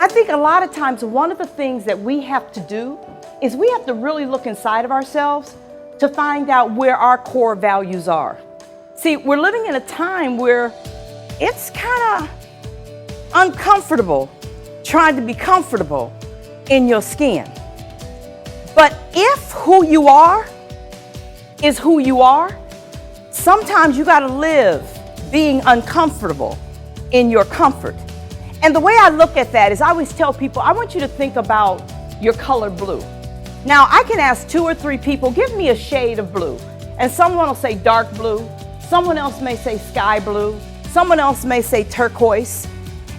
I think a lot of times one of the things that we have to do is we have to really look inside of ourselves to find out where our core values are. See, we're living in a time where it's kind of uncomfortable trying to be comfortable in your skin. But if who you are is who you are, sometimes you got to live being uncomfortable in your comfort. And the way I look at that is I always tell people, I want you to think about your color blue. Now, I can ask 2 or 3 people, give me a shade of blue. And someone will say dark blue. Someone else may say sky blue. Someone else may say turquoise.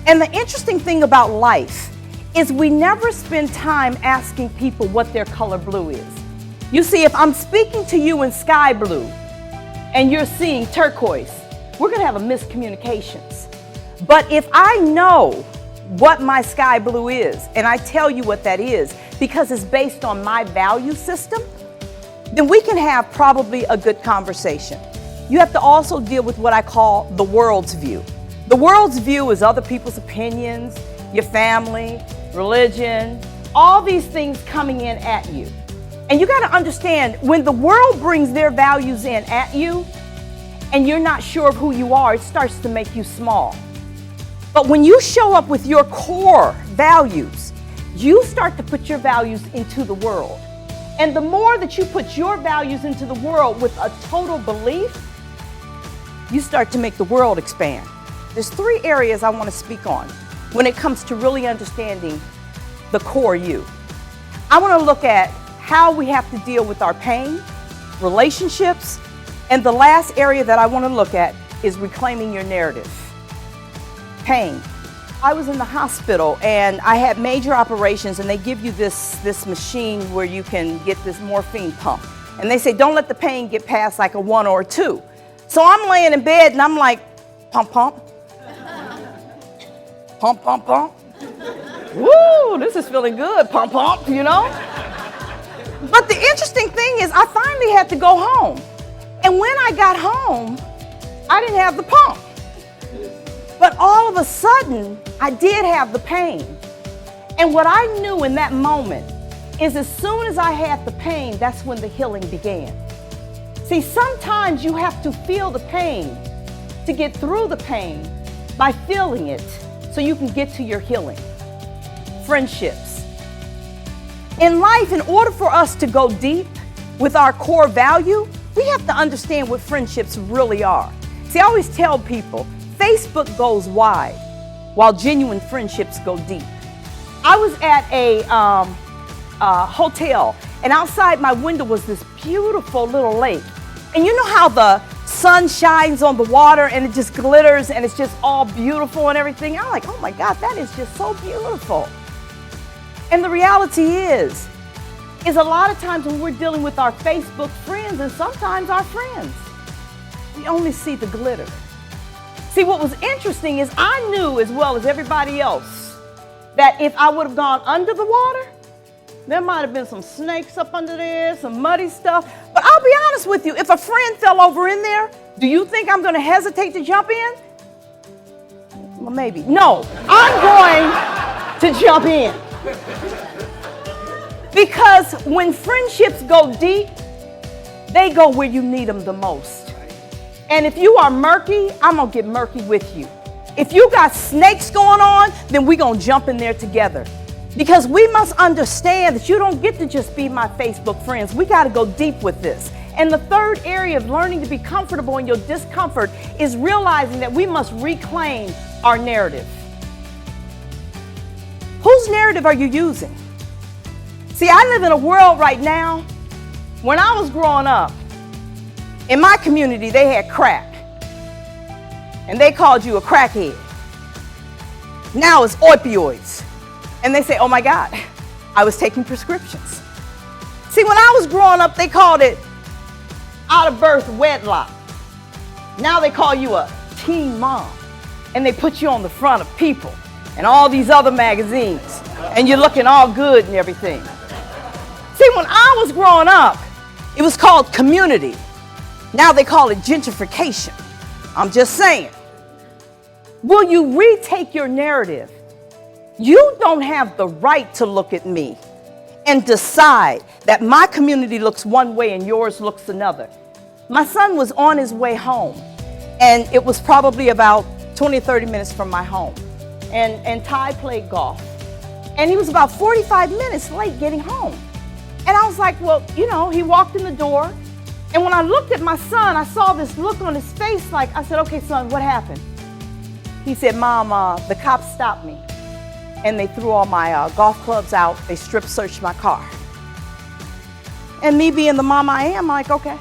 And the interesting thing about life is we never spend time asking people what their color blue is. You see, if I'm speaking to you in sky blue and you're seeing turquoise, we're going to have a miscommunications. But if I know what my sky blue is and I tell you what that is because it's based on my value system, then we can have probably a good conversation. You have to also deal with what I call the world's view. The world's view is other people's opinions, your family, religion, all these things coming in at you. And you got to understand, when the world brings their values in at you and you're not sure of who you are, it starts to make you small. But when you show up with your core values, you start to put your values into the world. And the more that you put your values into the world with a total belief, you start to make the world expand. There's 3 areas I want to speak on when it comes to really understanding the core you. I want to look at how we have to deal with our pain, relationships, and the last area that I want to look at is reclaiming your narrative. Pain. I was in the hospital and I had major operations, and they give you this machine where you can get this morphine pump. And they say, don't let the pain get past like a 1 or a 2. So I'm laying in bed and I'm like, pump, pump. Pump, pump, pump. Woo, this is feeling good, pump, pump, you know? But the interesting thing is I finally had to go home. And when I got home, I didn't have the pump. But all of a sudden, I did have the pain. And what I knew in that moment is as soon as I had the pain, that's when the healing began. See, sometimes you have to feel the pain to get through the pain by feeling it so you can get to your healing. Friendships. In life, in order for us to go deep with our core value, we have to understand what friendships really are. See, I always tell people, Facebook goes wide while genuine friendships go deep. I was at a hotel, and outside my window was this beautiful little lake. And you know how the sun shines on the water and it just glitters and it's just all beautiful and everything? I'm like, oh my God, that is just so beautiful. And the reality is a lot of times when we're dealing with our Facebook friends and sometimes our friends, we only see the glitter. See, what was interesting is I knew as well as everybody else that if I would have gone under the water, there might have been some snakes up under there, some muddy stuff. But I'll be honest with you, if a friend fell over in there, do you think I'm going to hesitate to jump in? Well, maybe. No, I'm going to jump in. Because when friendships go deep, they go where you need them the most. And if you are murky, I'm going to get murky with you. If you got snakes going on, then we're going to jump in there together. Because we must understand that you don't get to just be my Facebook friends. We got to go deep with this. And the third area of learning to be comfortable in your discomfort is realizing that we must reclaim our narrative. Whose narrative are you using? See, I live in a world right now. When I was growing up, in my community, they had crack. And they called you a crackhead. Now it's opioids. And they say, oh my God, I was taking prescriptions. See, when I was growing up, they called it out of birth wedlock. Now they call you a teen mom. And they put you on the front of People and all these other magazines. And you're looking all good and everything. See, when I was growing up, it was called community. Now they call it You don't have the right to look at me and decide that my community looks one way and yours looks another. My son was on his way home, and it was probably about 20 or 30 minutes from my home. And Ty played golf. And he was about 45 minutes late getting home. And I was like, well, you know, he walked in the door. And when I looked at my son, I saw this look on his face like, I said, okay, son, what happened? He said, Mom, the cops stopped me. And they threw all my golf clubs out. They strip searched my car. And me being the mom I am, I'm like, okay,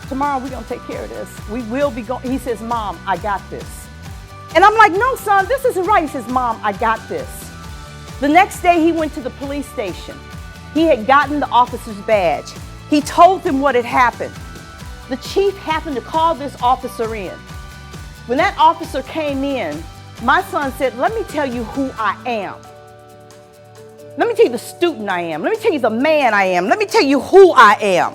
tomorrow we're gonna take care of this. We will be going. He says, Mom, I got this. And I'm like, no, son, this isn't right. He says, Mom, I got this. The next day he went to the police station. He had gotten the officer's badge. He told them what had happened. The chief happened to call this officer in. When that officer came in, my son said, let me tell you who I am. Let me tell you the student I am. Let me tell you the man I am. Let me tell you who I am.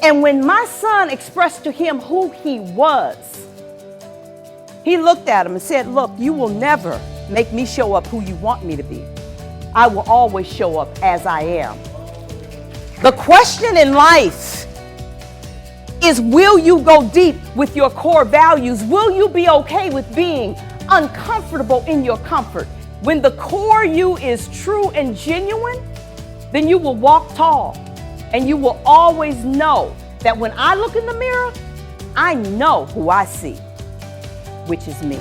And when my son expressed to him who he was, he looked at him and said, look, you will never make me show up who you want me to be. I will always show up as I am. The question in life is, will you go deep with your core values? Will you be okay with being uncomfortable in your comfort? When the core you is true and genuine, then you will walk tall, and you will always know that when I look in the mirror, I know who I see, which is me.